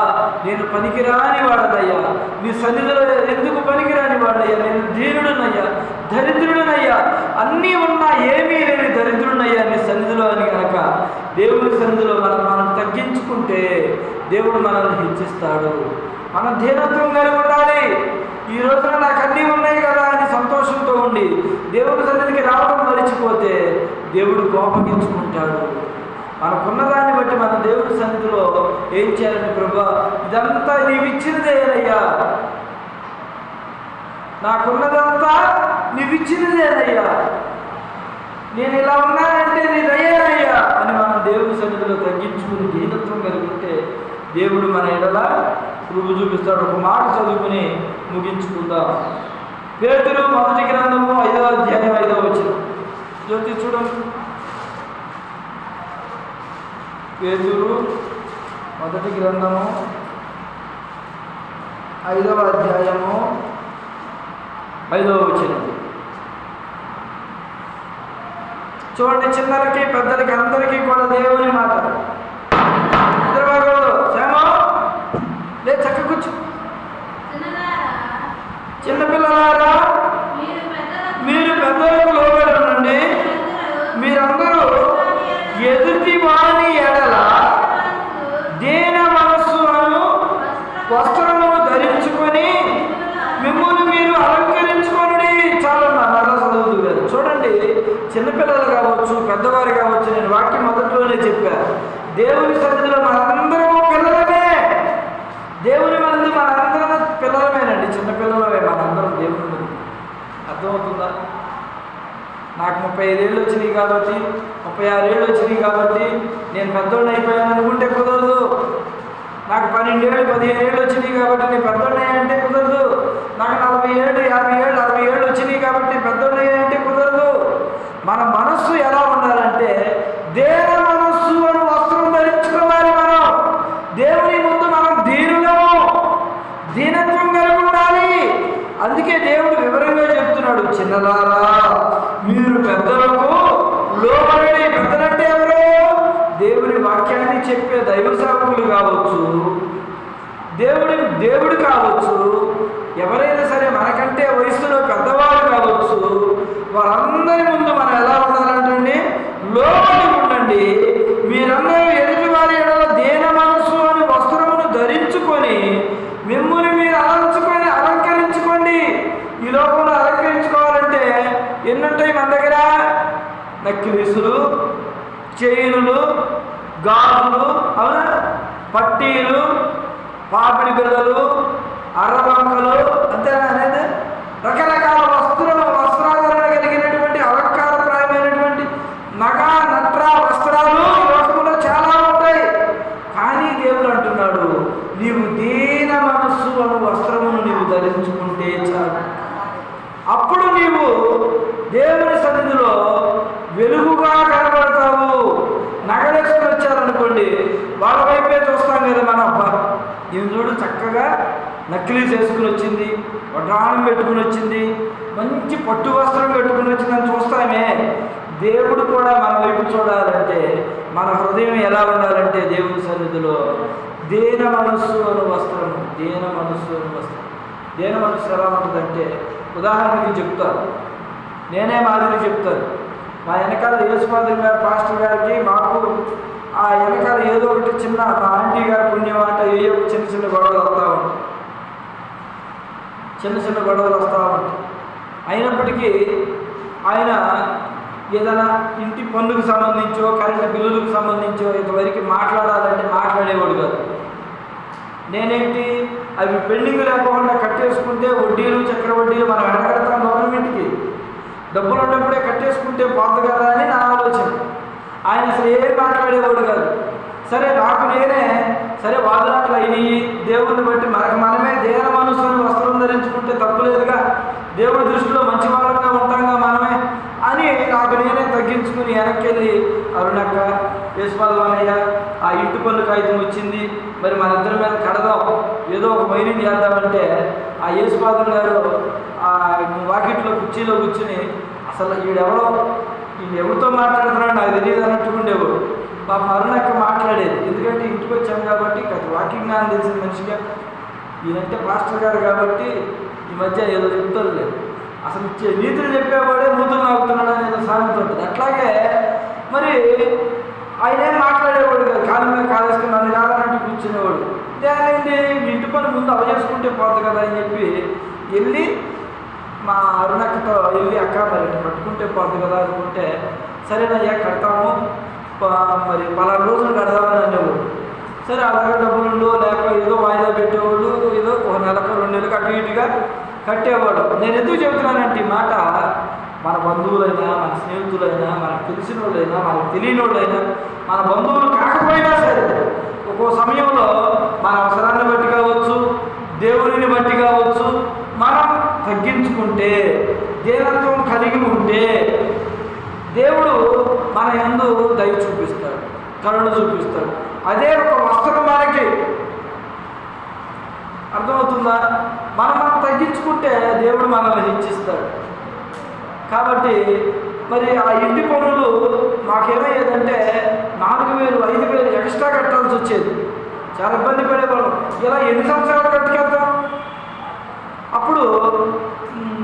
నేను పనికిరాని వాడనయ్యా, నీ సన్నిధిలో ఎందుకు పనికిరాని వాడయ్యా, నేను దీనుడునయ్యా, దరిద్రుడునయ్యా, అన్నీ ఉన్నా ఏమీ లేని దరిద్రుడునయ్యా నీ సన్నిధిలో అని కనుక దేవుని సన్నిధిలో మనం తగ్గించుకుంటే దేవుడు మనల్ని హెచ్చిస్తాడు. మనం దీనత్వం కలిగి ఉండాలి. ఈ రోజున నాకు అన్నీ ఉన్నాయి కదా అని సంతోషంతో ఉండి దేవుని సన్నిధికి రావడం మరిచిపోతే దేవుడు కోపగించుకుంటాడు. మనకున్నదాన్ని బట్టి మన దేవుడి సన్నిధిలో ఏం చేయాలని, ప్రభువా ఇదంతా నీవిచ్చినదేనయ్యా, నాకున్నదంతా నీవిచ్చినదేనయ్యా, నేను ఇలా ఉన్నానంటే నీ దయేనయ్యా అని మనం దేవుడి సన్నిధిలో తగ్గించుకుని దీనత్వం కలిగితే దేవుడు మన ఎడల కృప చూపిస్తాడు. ఒక మాట చదువుకుని ముగించుకుందాం. పేతురు మొదటి గ్రంథము 5వ అధ్యాయం 5వ వచనం జ్యోతి చూడండి. పేతురు మొదటి గ్రంథము 5వ అధ్యాయము 5వ వచనం. చూడండి, చిన్నలకి పెద్దలకి అందరికీ కూడా దేవుని మాట. లేదు, చక్క కూర్చో. చిన్నపిల్లలారా, మీరు పెద్దలకు లోబడి ఉండండి. మీరందరూ ఎదుటి వాని ఎడల దీన మనస్సును వస్త్రమును ధరించుకొని మిమ్మల్ని మీరు అలంకరించుకొని. చాలా నల్ల చదువుతుంది కదా. చూడండి, చిన్నపిల్లలు కావచ్చు, పెద్దవారు కావచ్చు, నేను వాక్యం మొదట్లోనే చెప్పాను, దేవుని సన్నిధిలో మనందరము పిల్లలమే. దేవుని మంది మనందరం పిల్లలమేనండి, చిన్నపిల్లలమే మనందరం దేవుని మంది. అర్థమవుతుందా? నాకు 35 ఏళ్ళు వచ్చినాయి కాబట్టి, 36 ఏళ్ళు వచ్చినాయి కాబట్టి నేను పెద్దోడిని అయిపోయాను అనుకుంటే కుదరదు. నాకు 12 ఏళ్ళు 15 ఏళ్ళు వచ్చినాయి కాబట్టి నేను పెద్దోడిని అంటే కుదరదు. నాకు 40 ఏళ్ళు 50 ఏళ్ళు 60 ఏళ్ళు వచ్చినాయి కాబట్టి పెద్దోడిని అంటే కుదరదు. మన మనస్సు ఎలా ఉండాలంటే దేన మనస్సు అని వస్త్రం ధరించుకోవాలి. మనం దేవుని ముందు మనం దీనులము, దీనత్వం కలిగి ఉండాలి. అందుకే దేవుడు వివరంగా చెప్తున్నాడు, చిన్నలారా మీరు పెద్దలకు లోబడి. పెద్దలంటే ఎవరు? దేవుని వాక్యాన్ని చెప్పే దైవ సేవకులు కావచ్చు, దేవుడు కావచ్చు, ఎవరైనా సరే మనకంటే వయసులో పెద్దవాళ్ళు కావచ్చు. వారందరి ముందు మనం ఎలా ఉండాలంటే లోబడి ఉండండి. మీరందరూ ఎదుటి వారి ఎడల దేన మనస్సు అని వస్త్రమును ధరించుకొని మిమ్మల్ని మీరు అలంకరించుకోండి. ఈ లోకంలో అలంకరించుకోవాలంటే ఎన్నుంటాయి మన దగ్గర? నక్కిలీసులు, చైనులు, గాజులు, అవునా, పట్టీలు, పాపిడి బిళ్ళలు, అర్రబంకలు, అంతేనా అనేది రకరకాల వస్త్రాధరణ కలిగినటువంటి అలంకారప్రాయమైనటువంటి నగా నట్ర వస్త్రాలు ఈ లోకంలో చాలా ఉంటాయి. కానీ దేవుడు అంటున్నాడు, నీవు దీన మనస్సు అను వస్త్రమును నీవు ధరించుకుంటే చాలు. అప్పుడు నీవు దేవుని సన్నిధిలో వెలుగుగా కనబడతావు. నగలేసుకుని వచ్చారనుకోండి, వాళ్ళ వైపే చూస్తాం కదా మన. అబ్బా, ఈయన చూడు చక్కగా నకిలీ చేసుకుని వచ్చింది, వడ్రాణం పెట్టుకుని వచ్చింది, మంచి పట్టు వస్త్రం పెట్టుకుని వచ్చిందని చూస్తామే. దేవుడు కూడా మన వైపు చూడాలంటే మన హృదయం ఎలా ఉండాలంటే దేవుని సన్నిధిలో దేన మనస్సు అను వస్త్రం. దేన మనస్సు అను వస్త్రం. దేన మనస్సు ఎలా ఉంటుందంటే, ఉదాహరణకి చెప్తాను, నేనే మాదిరి చెప్తాను. మా వెనకాల యేసుపాదరి గారు పాస్టర్ గారికి మాకు ఆ వెనకాల ఏదో ఒకటి చిన్న, మా ఆంటీ గారి పుణ్యం అంట, ఏదో చిన్న చిన్న గొడవలు వస్తూ ఉంటాయి. చిన్న గొడవలు వస్తూ ఉంటాయి. అయినప్పటికీ ఆయన ఏదైనా ఇంటి పన్నుకు సంబంధించో కరెంటు బిల్లులకు సంబంధించో ఇంతవరకు మాట్లాడాలంటే మాట్లాడేవాడు కాదు. నేనేంటి అవి పెండింగ్ లేకుండా కట్టేసుకుంటే వడ్డీలు చక్రవడ్డీలు మనం ఎడగడతాం గవర్నమెంట్కి. డబ్బులు ఉన్నప్పుడే కట్టేసుకుంటే పోద్దు కదా అని నా ఆలోచన. ఆయన అసలు ఏం మాట్లాడేవాడు కాదు. సరే, నాకు నేనే సరే వాదులాట్లు అయినాయి. దేవుడిని బట్టి మనమే దేన మనస్సును వస్త్రం ధరించుకుంటే తప్పులేదుగా, దేవుడి దృష్టిలో మంచి వాళ్ళంగా ఉంటాంగా మనమే అని నాకు నేనే తగ్గించుకుని వెనక్కి వెళ్ళి, అరుణక్క, యేసుపాదవన్నయ్య, ఆ ఇంటి పన్ను కాగితం వచ్చింది, మరి మన ఇద్దరి మీద కడదాం, ఏదో ఒక మైనింగ్ చేద్దామంటే ఆ యేసుపాదం గారు ఆ వాకిట్లో కుర్చీలో కూర్చుని అసలు ఎవరితో మాట్లాడుతున్నాడు నాకు తెలియదు అన్నట్టుకుండేవాడు. పాప అరుణక్క మాట్లాడేది, ఎందుకంటే ఇంటికి వచ్చాము కాబట్టి వాకింగ్ జ్ఞానం తెలిసిన మనిషిగా. ఈయనంటే పాస్టర్ గారు కాబట్టి ఈ మధ్య ఏదో చెప్తారు లేదు, అసలు నీతులు చెప్పేవాడే మూతులు నాగుతున్నాడు అనేది సామెత ఉంటుంది. అట్లాగే మరి ఆయన ఏం మాట్లాడేవాడు కాదు, కాలు మీద కాలేసుకుని నన్ను కాదన్నట్టు కూర్చునేవాడు. దేనింది ఇంటి పని ముందు అవచేసుకుంటే పోతుంది కదా అని చెప్పి వెళ్ళి మా అరుణక్కతో వెళ్ళి, అక్క మరి కట్టుకుంటే పోతుంది కదా అనుకుంటే, సరేనయ్యా కడతాము, మరి పలానా రోజులు కడదామని అనేవాడు. సరే, అలాగే డబ్బులుండో లేక ఏదో వాయిదా పెట్టేవాళ్ళు, ఏదో ఒక నెలకు 2 నెలలకు అటు ఇటుగా కట్టేవాడు. నేను ఎందుకు చెబుతున్నానంటే ఈ మాట, మన బంధువులైనా మన స్నేహితులైనా మనకు తెలిసిన వాళ్ళైనా మనకు తెలియని వాళ్ళైనా మన బంధువులు కాకపోయినా సరే ఒక్కో సమయంలో మన అవసరాన్ని బట్టి కావచ్చు, దేవుడిని బట్టి కావచ్చు, మనం తగ్గించుకుంటే, దేవత్వం కలిగి ఉంటే దేవుడు మన యందు దయ చూపిస్తాడు, కరుణ చూపిస్తాడు. అదే ఒక వస్త్రం మనకి. అర్థమవుతుందా? మనం తగ్గించుకుంటే దేవుడు మనల్ని హెచ్చిస్తాడు. కాబట్టి మరి ఆ ఇంటి పనులు మాకేమయ్యేదంటే 4,000 5,000 ఎక్స్ట్రా కట్టాల్సి వచ్చేది. చాలా ఇబ్బంది పడేవాళ్ళం. ఇలా ఎన్ని సంవత్సరాలు కట్టుకెళ్తాం? అప్పుడు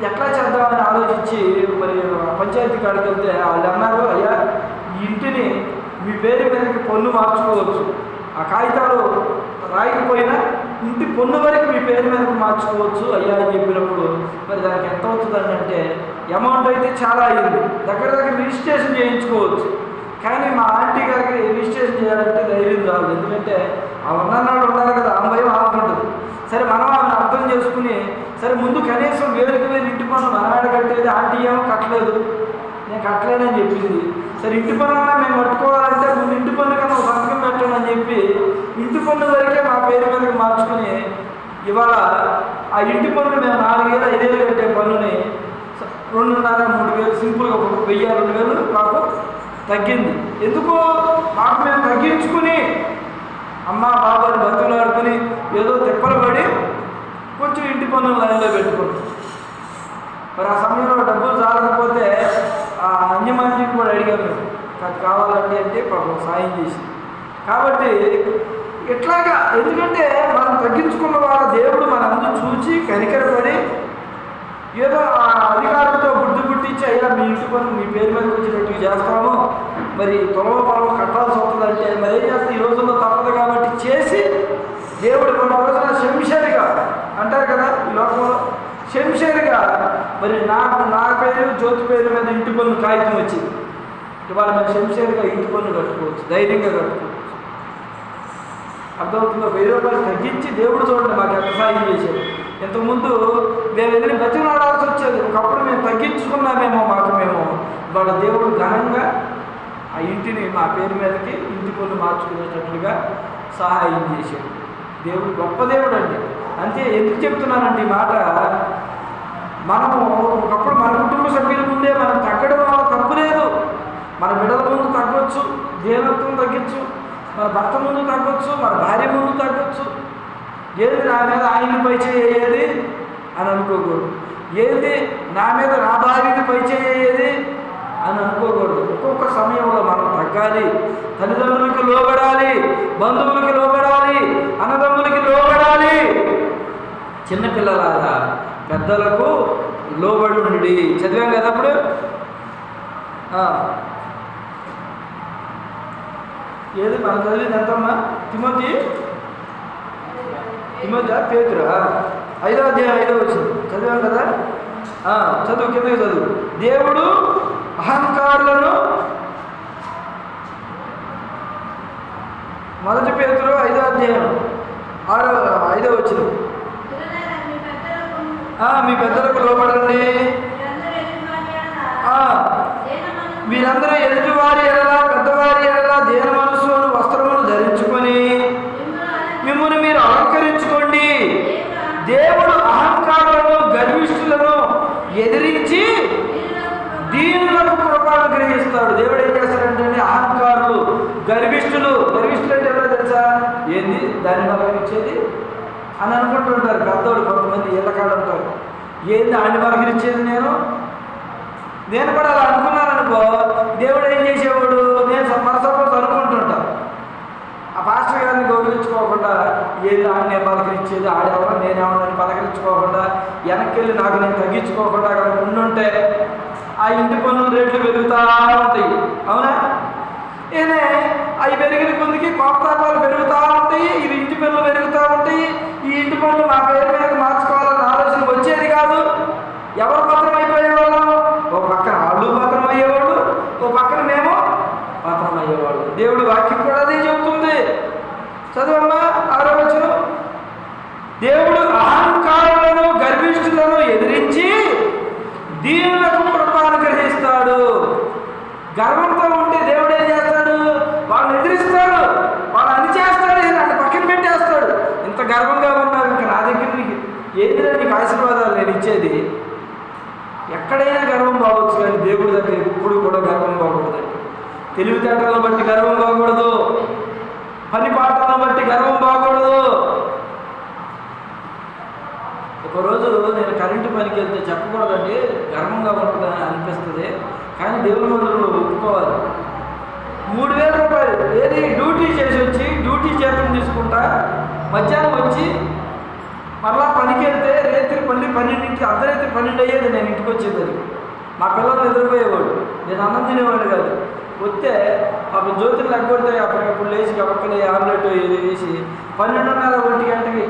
ఎట్లా చేద్దామని ఆలోచించి మరి పంచాయతీ కాడికి వెళ్తే వాళ్ళు అన్నారు, అయ్యా ఈ ఇంటిని మీ పేరు మీదకి పన్ను మార్చుకోవచ్చు, ఆ కాగితాలు రాయకపోయినా ఇంటి పన్ను వరకు మీ పేరు మీదకి మార్చుకోవచ్చు అయ్యా అని చెప్పినప్పుడు మరి దానికి ఎంత అవుతుందని అంటే అమౌంట్ అయితే చాలా అయ్యింది. దగ్గర రిజిస్ట్రేషన్ చేయించుకోవచ్చు. కానీ మా ఆంటీ గారికి రిజిస్ట్రేషన్ చేయాలంటే ధైర్యం రాదు. ఎందుకంటే ఆ ఉన్ననాడు ఉండాలి కదా, ఆ భయం ఆగుంటుంది. సరే మనం ఆమెను అర్థం చేసుకుని సరే ముందు కనీసం 1,000 ఇంటి పన్ను మనవాడ కట్టేది, ఆంటీ ఏమో కట్టలేదు, నేను కట్టలేనని చెప్పింది. సరే ఇంటి పన్ను అన్నా మేము పట్టుకోవాలంటే ముందు ఇంటి పన్ను కన్నా సంతకం పెట్టండి అని చెప్పి ఇంటి పన్ను వరకే మా పేరు మీదకి మార్చుకుని ఇవాళ ఆ ఇంటి పన్ను మేము 4,000 5,000 కట్టే పన్నుని 2,500 3,000 సింపుల్గా 1,000 2,000 మాకు తగ్గింది. ఎందుకు? మాకు మేము తగ్గించుకుని అమ్మ బాబాని బతుకులాడుకుని ఏదో తిప్పలు పడి కొంచెం ఇంటి పన్నులు లైన్లో పెట్టుకుంటాం. మరి ఆ సమయంలో డబ్బులు చాలకపోతే ఆ అన్యమనిషిని కూడా అడిగాము, అది కావాలండి అంటే పాపం సాయం చేసి. కాబట్టి ఇట్లాగా ఎందుకంటే మనం తగ్గించుకున్న వాళ్ళ దేవుడు మనందరూ చూసి కనికరపడి ఏదో ఆ అధికారులతో బుద్ధి పుట్టించి అయ్యా మీ ఇంటి పన్ను మీ పేరు మీదకి వచ్చినట్టు చేస్తాము, మరి పొలం కట్టాల్సి వస్తుందంటే మరి ఏం చేస్తే ఈ రోజుల్లో తప్పదు కాబట్టి చేసి దేవుడు కొన్ని రోజున శంషరిగా అంటారు కదా ఈ లోకంలో, శంషరిగా మరి నా పేరు జ్యోతి పేరు మీద ఇంటి పన్ను కాగితం వచ్చింది. ఇవాళ మేము శంషరిగా ఇంటి పన్ను కట్టుకోవచ్చు, ధైర్యంగా కట్టుకోవచ్చు. అర్థమవుతుందో? 1000 రూపాయలు తగ్గించి దేవుడు చూడండి మాకు ఎంత సాయం చేసేది. ఇంతకుముందు మేము వెళ్ళి బతిలాడాల్సి వచ్చేది. ఒకప్పుడు మేము తగ్గించుకున్నామేమో మేము వాళ్ళ దేవుడు ఘనంగా ఆ ఇంటిని మా పేరు మీదకి ఇంటి పన్ను మార్చుకునేటట్లుగా సహాయం చేశాడు. దేవుడు గొప్ప దేవుడు అండి. అంతే. ఎందుకు చెప్తున్నానండి ఈ మాట? మనము ఒకప్పుడు మన కుటుంబ సభ్యుల ముందే మనం తగ్గడం వల్ల తప్పు లేదు. మన బిడ్డల ముందు తగ్గొచ్చు, దేవత్వం తగ్గచ్చు, మన భర్త ముందు తగ్గొచ్చు, మన భార్య ముందు తగ్గొచ్చు. ఏది నా మీద ఆయన్ని పై చేయేది అని అనుకోకూడదు. ఏది నా మీద నా భార్యని పై చేయేది అని అనుకోకూడదు. ఒక్కొక్క సమయంలో మనం తగ్గాలి. తల్లిదండ్రులకి లోబడాలి, బంధువులకి లోబడాలి, అన్నదమ్ములకి లోబడాలి. చిన్నపిల్లలారా పెద్దలకు లోబడి ఉండి చదివాం కదా అప్పుడు. ఏది మనం చదివింది ఎంతమ్మా? తిమోతి పేతురు 5వ అధ్యాయం 5వ వచనం చదివాం కదా. చదువు, కిందకి చదువు. దేవుడు అహంకారులను, 1 పేతురు 5వ అధ్యాయం 5వ వచనం, మీ పెద్దలకు లోబడండి, వీరందరూ ఎదుటివారి ఎడలా పెద్దవారి ఎడలా దేన మనస్సును వస్త్రమును ధరించుకొని మిమ్మల్ని మీరు అలంకరించుకోండి. దేవుడు అహంకారులను గర్విష్ఠులను ఎదిరించి దీనులకు కృపను గ్రహిస్తాడు. దేవుడు ఏం చేస్తాడంటే అహంకారులు గర్విష్ఠులు అంటే ఎవరో తెలుసా? ఏంది దాన్ని పలకరించేది అని అనుకుంటుంటారు పెద్దోడు. కొంతమంది ఇళ్ళకాడు ఉంటారు, ఏంది ఆడిని పలకరించేది నేను కూడా అలా అనుకున్నాను అనుకో. దేవుడు ఏం చేసేవాడు? నేను సపోజ్ అనుకుంటుంటా, ఆ పాస్టర్ గారిని గౌరవించుకోకుండా ఏది ఆడిని పలకరించేది, ఆడేవాళ్ళ నేనేమన్నా పలకరించుకోకుండా వెనక్కి వెళ్ళి నాకు నేను తగ్గించుకోకుండా అక్కడ ఉండుంటే ఆ ఇంటి పన్నుల రేట్లు పెరుగుతూ ఉంటాయి. అవునా? ఏనే అవి పెరిగిన కొందికి కోపతాపాలు పెరుగుతూ ఉంటాయి, ఇవి ఇంటి పన్నులు పెరుగుతూ ఉంటాయి. ఈ ఇంటి పన్నులు మా పేరు మీద మార్చుకోవాలన్న ఆలోచన వచ్చేది కాదు. ఎవరు పత్రం అయిపోయేవాళ్ళం? ఓ పక్కన వాళ్ళు పత్రం అయ్యేవాళ్ళు, ఓ పక్కన మేము పత్రం అయ్యేవాళ్ళు. దేవుడి వాక్యం కూడా అదే చెబుతుంది. చదవమ్మా 6వ వచనం. దేవుడు అహంకారులను గర్విష్ఠులను ఎదిరించి దీనులకు కృపను గ్రహిస్తాడు. గర్వంతో ఉంటే దేవుడు ఏం చేస్తాడు? వాళ్ళని ఎదిరిస్తాడు, వాళ్ళు అని చేస్తాడు, అంటే పక్కన పెట్టేస్తాడు. ఇంత గర్వంగా ఉన్నావు, ఇంకా నా దగ్గర నీకు ఏదిరా నీకు ఆశీర్వాదాలు నేను ఇచ్చేది. ఎక్కడైనా గర్వం బాగొచ్చు, కానీ దేవుడి దగ్గర ఎప్పుడు కూడా గర్వం బాగకూడదండి. తెలివితేటలను బట్టి గర్వం బాగకూడదు, పని పాటలను బట్టి గర్వం బాగకూడదు. ఒక ఒకరోజు నేను కరెంటు పనికి వెళ్తే చెప్పకూడదండి, గర్వంగా ఉంటుందని అనిపిస్తుంది, కానీ దేవుని మందులు ఒప్పుకోవాలి. 3,000 రూపాయలు ఏది డ్యూటీ చేసి వచ్చి డ్యూటీ జీతం తీసుకుంటా మధ్యాహ్నం వచ్చి మరలా పనికి వెళ్తే రేత్రి 12 అర్ధరాత్రి 12 అయ్యేది నేను ఇంటికి వచ్చేది. మా పిల్లలు నిద్రపోయేవాడు, నేను అన్నం తినేవాడు కాదు. వస్తే అప్పుడు జ్యోతిని లెక్కొడితే అప్పటికప్పుడు లేచి గబక్కలే ఆమ్లెట్ వేసి 12:30 1 గంటకి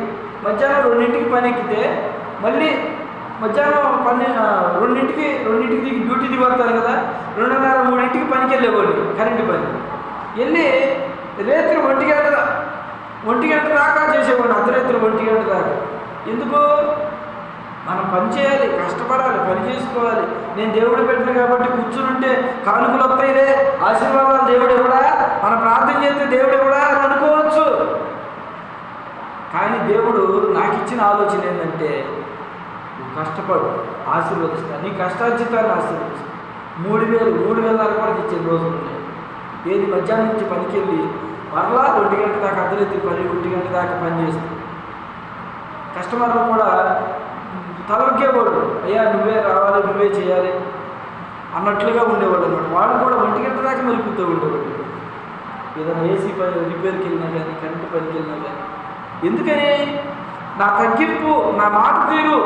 మధ్యాహ్నం 2ంటికి పని ఎక్కితే మళ్ళీ మధ్యాహ్నం 2ంటికి దిగి డ్యూటీ దిగుతారు కదా, 2:30 3ంటికి పనికి వెళ్ళేవాళ్ళు కరెంటు పని. వెళ్ళి రేత్రి 1 గంట దాకా చేసేవాడు, అర్ధరాత్రి 1 గంట దాకా. ఎందుకు? మనం పని చేయాలి, కష్టపడాలి, పని చేసుకోవాలి. నేను దేవుడు పెట్టిన కాబట్టి కూర్చుంటే కానుకలు వస్తాయిలే, ఆశీర్వాదాలు దేవుడు కూడా, మనం ప్రార్థన చేస్తే దేవుడు కూడా అని అనుకోవచ్చు. కానీ దేవుడు నాకు ఇచ్చిన ఆలోచన ఏంటంటే, నువ్వు కష్టపడు, ఆశీర్వదిస్తా, నీ కష్టార్జితాన్ని ఆశీర్వదిస్తా. 3,000 కూడా ఇచ్చే రోజులు ఉన్నాయి. ఏది మధ్యాహ్నం నుంచి పనికి వెళ్ళి మరలా 2 గంటల దాకా అర్ధరాత్రి 1 గంట దాకా పని చేస్తాం. కస్టమర్లు కూడా తలొగ్గేవాడు, అయ్యా నువ్వే రావాలి, నువ్వే చేయాలి అన్నట్లుగా ఉండేవాడు అన్నమాట. వాళ్ళు కూడా 1 గంట దాకా మెలుపుతూ ఉండేవాడు. ఏదైనా ఏసీ పని రిపేర్కి వెళ్ళినా కానీ, కరెంటు పనికి వెళ్ళినా కానీ. ఎందుకని? నా తగ్గింపు, నా మాట తీరు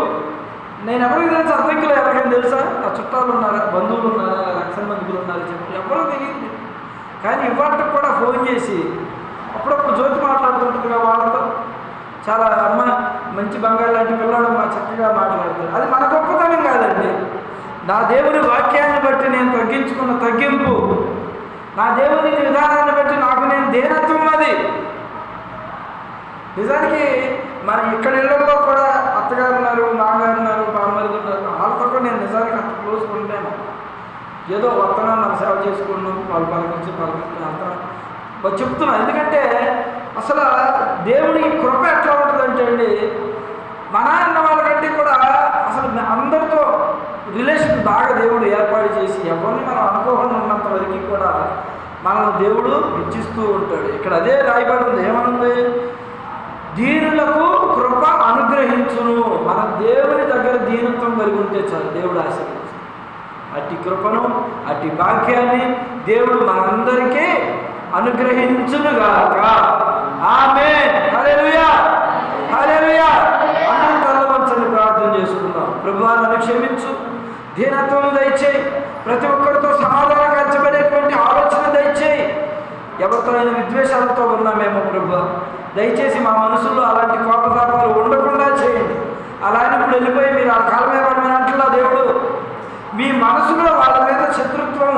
నేను ఎవరికి తెలుసు? అర్థంకిలో ఎవరికైనా తెలుసా? నా చుట్టాలు ఉన్నారా, బంధువులు ఉన్నారా, లక్షల మందికి ఉన్నారా చెప్పి ఎవరో తెలియదు. కానీ ఇవాళ కూడా ఫోన్ చేసి అప్పుడప్పుడు జ్యోతి మాట్లాడుతుంటుందిగా వాళ్ళతో, చాలా అమ్మ మంచి బంగారు లాంటి పిల్లడు మా చక్కగా మాట్లాడతాడు. అది మన గొప్పతనం కాదండి. నా దేవుని వాక్యాన్ని బట్టి నేను తగ్గించుకున్న తగ్గింపు, నా దేవుని విధానాన్ని బట్టి నాకు నేను దేనత్వం. అది నిజానికి మన ఇక్కడ ఇళ్ళల్లో కూడా అత్తగారు ఉన్నారు, మామగారు ఉన్నారు, బామ్మగారు ఉన్నారు. వాళ్ళతో కూడా నేను నిజానికి అంత క్లోజ్ ఉంటాను. ఏదో వస్తున్నాను, నాకు సేవ చేసుకున్నాను, వాళ్ళు పలకరించి అంత చెప్తున్నాను. ఎందుకంటే అసలు దేవుని కృప ఎట్లా ఉంటుందంటే అండి, మన అన్న వాళ్ళకంటే కూడా అసలు అందరితో రిలేషన్ బాగా దేవుడు ఏర్పాటు చేసి ఎవరిని మనం అనుకోకుండా ఉన్నంత వరకు కూడా మనల్ని దేవుడు ఇచ్చిస్తూ ఉంటాడు. ఇక్కడ అదే రాయబడి ఉంది, ఏమనుంది? దీనులకు కృప అనుగ్రహించును. మన దేవుని దగ్గర దీనత్వం కలిగి ఉంటే చాలు, దేవుడు ఆశీర్వదిస్తాడు. అట్టి కృపను, అట్టి భాగ్యాన్ని దేవుడు మనందరికీ అనుగ్రహించునుగాక. ఆమేన్. హల్లెలూయా, హల్లెలూయా. అందరూ తలవంచని ప్రార్థన చేసుకుందాం. ప్రభువా నన్ను క్షమించు, దీనత్వం దయచేయి, ప్రతి ఒక్కరితో సమాధానం కచ్చబడేటువంటి ఆలోచన దయచేయి. ఎవరితో అయినా విద్వేషాలతో ఉన్నామేమో ప్రభువా, దయచేసి మా మనసులో అలాంటి కోపతాపాలు ఉండకుండా చేయండి. అలా అని ఇప్పుడు వెళ్ళిపోయి మీరు ఆ కాలమే పడమని అంటున్నా దేవుడు. మీ మనసులో వాళ్ళ మీద శత్రుత్వం,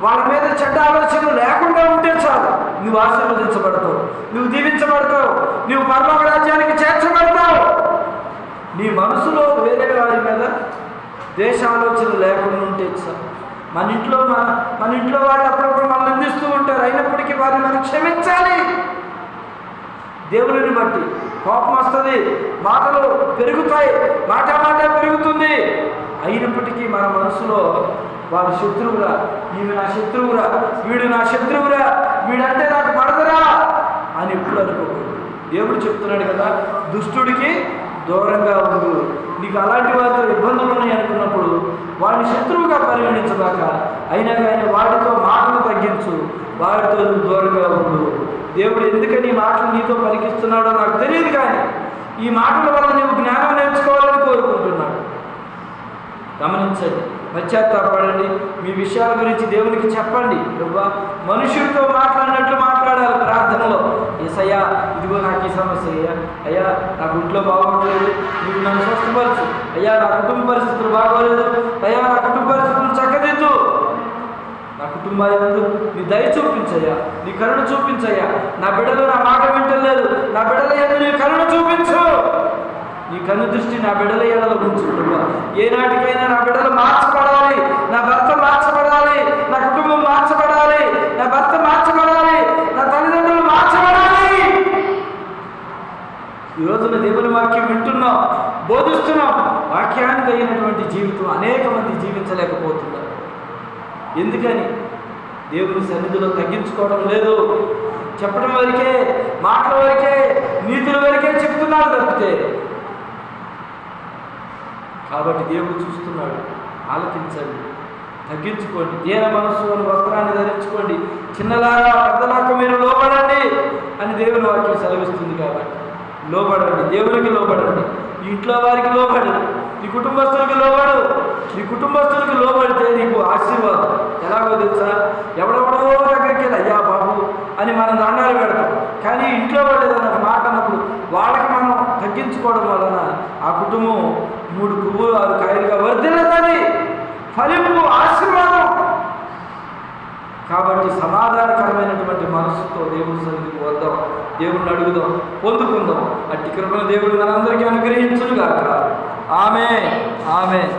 వాళ్ళ మీద చెడ్డ ఆలోచనలు లేకుండా ఉంటే చాలు, నువ్వు ఆశీర్వదించబడతావు, నువ్వు దీవించబడతావు, నువ్వు పరలోక రాజ్యానికి చేర్చబడతావు. నీ మనసులో వేరే వారి మీద ద్వేష ఆలోచనలు లేకుండా ఉంటే చాలు. మన ఇంట్లో వాళ్ళు అప్పుడప్పుడు మనం నిందిస్తూ ఉంటారు, అయినప్పటికీ వారిని మనం క్షమించాలి. దేవుని బట్టి కోపం వస్తుంది, మాటలు పెరుగుతాయి, మాట పెరుగుతుంది. అయినప్పటికీ మన మనసులో వాడు శత్రువురా, ఈమె నా శత్రువురా, వీడు నా శత్రువురా, వీడంటే నాకు పడదురా అని ఎప్పుడు అనుకోకూడదు. దేవుడు చెప్తున్నాడు కదా, దుష్టుడికి దూరంగా ఉండు. నీకు అలాంటి వారితో ఇబ్బందులు ఉన్నాయి అనుకున్నప్పుడు వాడిని శత్రువుగా పరిగణించబాక, అయినా కానీ వాడితో మాటలు తగ్గించు, వాడితో నువ్వు దూరంగా ఉండు. దేవుడు ఎందుకని ఈ మాటలు నీతో పలికిస్తున్నాడో నాకు తెలియదు, కానీ ఈ మాటల వల్ల నువ్వు జ్ఞానం నేర్చుకోవాలని కోరుకుంటున్నాడు. గమనించండి, పశ్చాత్తాపడండి, మీ విషయాల గురించి దేవునికి చెప్పండి. ప్రభువా మనుషులతో మాట్లాడినట్లు మాట్లాడాలి ప్రార్థనలో. యేసయ్యా ఇదిగో నాకు ఈ సమస్య, అయ్యా నాకు ఇంట్లో బాగోట్లేదు, నువ్వు నన్ను స్వస్థపరచు. అయ్యా నా కుటుంబ పరిస్థితులు బాగోలేదు, అయ్యా నా కుటుంబ పరిస్థితులు చక్కదిద్దు. నా కుటుంబాలందు నీ దయ చూపించయ్యా, నీ కరుణ చూపించయ్యా. నా బిడ్డలు నా మాట వింటలేదు, నా బిడ్డల యందు నీ కరుణ చూపించు. నీ కన్ను దృష్టి నా బిడ్డల ఎడల ఉంచు. ఏనాటికైనా నా బిడ్డలు మార్చబడాలి, నా భర్త మార్చబడాలి, నా కుటుంబం మార్చబడాలి, నా భర్త మార్చబడాలి, నా తల్లిదండ్రులు మార్చబడాలి. ఈ రోజున దేవుని వాక్యం వింటున్నాం, బోధిస్తున్నాం. వాక్యానికి అయినటువంటి జీవితం అనేక మంది జీవించలేకపోతున్నారు. ఎందుకని? దేవుని సన్నిధిలో తగ్గించుకోవడం లేదు. చెప్పడం వరకే, మాటల వరకే, నీతుల వరకే చెప్తున్నారు తప్పితే కాబట్టి దేవుడు చూస్తున్నాడు. ఆలకించండి, తగ్గించుకోండి, దీన మనస్సు అని వస్త్రాన్ని ధరించుకోండి, చిన్నలాగా పెద్దలాగా మీరు లోబడండి అని దేవుని వాక్యం సెలవిస్తుంది. కాబట్టి లోబడండి, దేవునికి లోబడండి, ఈ ఇంట్లో వారికి లోబడు, నీ కుటుంబస్తులకు లోబడు. నీ కుటుంబస్తులకు లోబడితే నీకు ఆశీర్వాదం. ఎలాగో తెలుసా? ఎవడెవడో దగ్గరికి వెళ్ళి అయ్యా బాబు అని మనం దండాలు పెడతాం, కానీ ఇంట్లో వాళ్ళు ఏదైనా మాట అన్నప్పుడు వాళ్ళకి మనం తగ్గించుకోవడం వలన ఆ కుటుంబం 3 పువ్వులు 6 కాయలుగా వర్ధిల్లుతుంది, ఫలింపు, ఆశీర్వాదం. కాబట్టి సమాధానకరమైనటువంటి మనస్సుతో దేవుడి సన్నిధికి వద్దాం, దేవుడిని అడుగుదాం, పొందుకుందాం. అట్టి కృపను దేవుడు మనందరికీ అనుగ్రహించునుగాక. ఆమేన్, ఆమేన్.